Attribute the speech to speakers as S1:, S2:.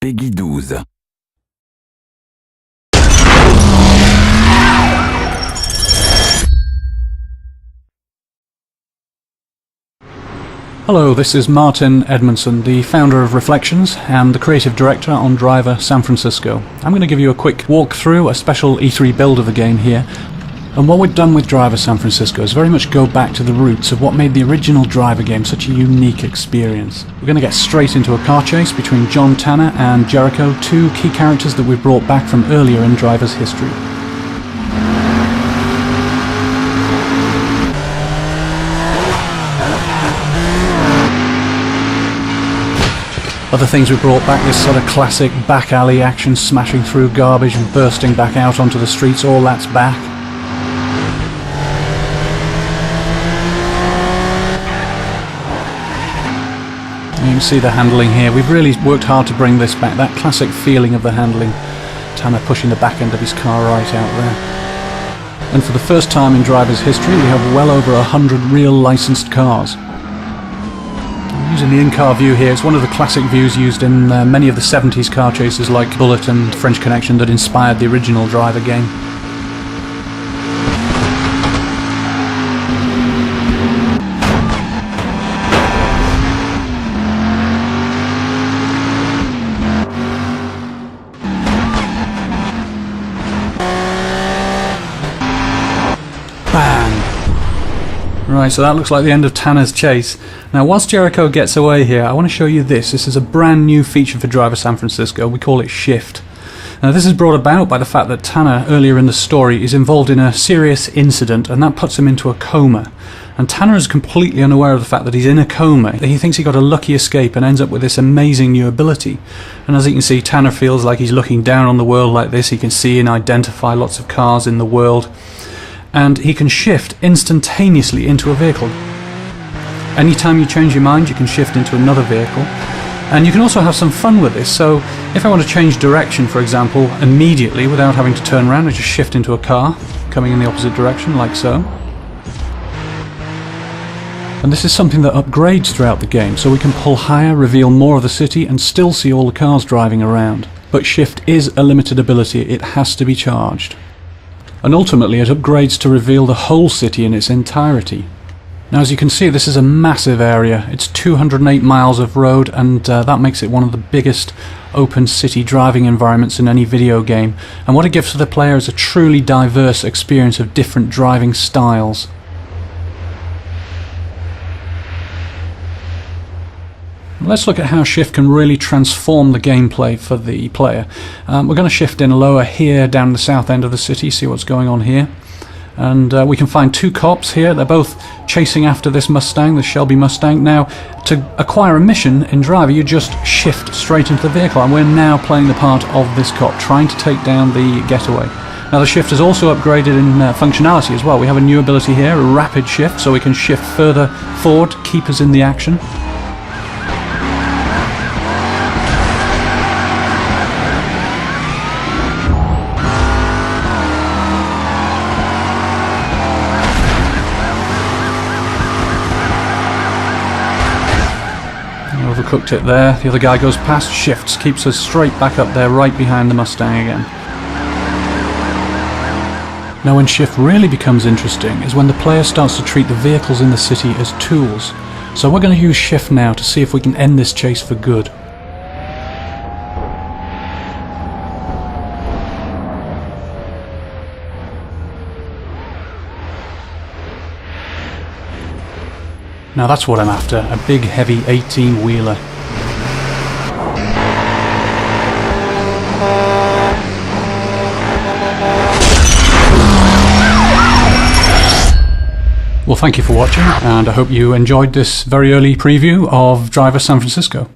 S1: Peggy 12.
S2: Hello, this is Martin Edmondson, the founder of Reflections and the creative director on Driver San Francisco. I'm going to give you a quick walkthrough, a special E3 build of the game here. And what we've done with Driver San Francisco is very much go back to the roots of what made the original Driver game such a unique experience. We're going to get straight into a car chase between John Tanner and Jericho, two key characters that we've brought back from earlier in Driver's history. Other things we brought back, this sort of classic back alley action, smashing through garbage and bursting back out onto the streets, all that's back. You can see the handling here. We've really worked hard to bring this back, that classic feeling of the handling. Tanner pushing the back end of his car right out there. And for the first time in Driver's history, we have well over 100 real licensed cars. Using the in-car view here, it's one of the classic views used in many of the 70s car chases like Bullet and French Connection that inspired the original Driver game. Bang! Right, so that looks like the end of Tanner's chase. Now, whilst Jericho gets away here, I want to show you this. This is a brand new feature for Driver San Francisco. We call it Shift. Now, this is brought about by the fact that Tanner, earlier in the story, is involved in a serious incident, and that puts him into a coma. And Tanner is completely unaware of the fact that he's in a coma. He thinks he got a lucky escape and ends up with this amazing new ability. And as you can see, Tanner feels like he's looking down on the world like this. He can see and identify lots of cars in the world. And he can shift instantaneously into a vehicle. Anytime you change your mind, you can shift into another vehicle. And you can also have some fun with this. So if I want to change direction, for example, immediately without having to turn around, I just shift into a car coming in the opposite direction, like so. And this is something that upgrades throughout the game, so we can pull higher, reveal more of the city, and still see all the cars driving around. But Shift is a limited ability. It has to be charged. And ultimately it upgrades to reveal the whole city in its entirety. Now, as you can see, this is a massive area. It's 208 miles of road, and that makes it one of the biggest open city driving environments in any video game. And what it gives to the player is a truly diverse experience of different driving styles. Let's look at how Shift can really transform the gameplay for the player. We're going to shift in lower here down the south end of the city, see what's going on here. And we can find two cops here. They're both chasing after this Mustang, the Shelby Mustang. Now, to acquire a mission in Driver, you just shift straight into the vehicle, and we're now playing the part of this cop, trying to take down the getaway. Now, the Shift is also upgraded in functionality as well. We have a new ability here, a rapid shift, so we can shift further forward, keep us in the action. Overcooked it there. The other guy goes past, shifts, keeps us straight back up there, right behind the Mustang again. Now, when Shift really becomes interesting is when the player starts to treat the vehicles in the city as tools. So we're going to use Shift now to see if we can end this chase for good. Now that's what I'm after, a big heavy 18-wheeler. Well, thank you for watching, and I hope you enjoyed this very early preview of Driver San Francisco.